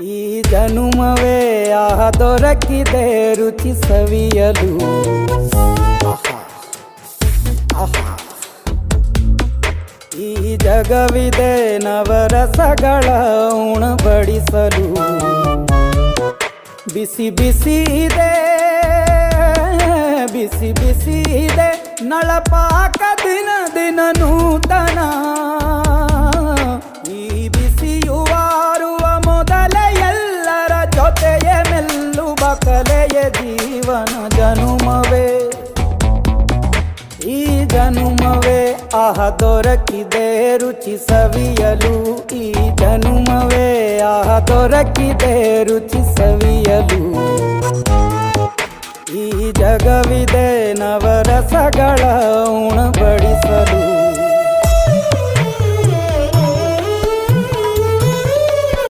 ಈ ಜನುಮವೇ ಆಹ ದೊರಕಿದೆ ರುಚಿ ಸವಿಯಲು. ಈ ಜಗವಿದೆ ನವರಸಗಳ ಉಣಬಡಿಸಲು. ಬಿಸಿ ಬಿಸಿ ಇದೆ, ಬಿಸಿ ಬಿಸಿ ಇದೆ ನಳಪಾಕ ದಿನ ದಿನ ನೂತನ. ಈ ಬಿಸಿಯುವಾರುವ ಮೊದಲೇ ಎಲ್ಲರ ಜೊತೆಯೇ ಮೆಲ್ಲುವ ಕಲೆಯ ಜೀವನ ಜನುಮವೇ. ಈ ಜನುಮವೇ ಆಹ ದೊರಕಿದೆ ರುಚಿ ಸವಿಯಲು. ಈ ಜನುಮವೇ ಆಹ ದೊರಕಿದೆ ರುಚಿ ಸವಿಯಲು. ಈ ಜಗವಿದೆ ನವರಸಗಳ ಉಣಬಡಿಸಲು.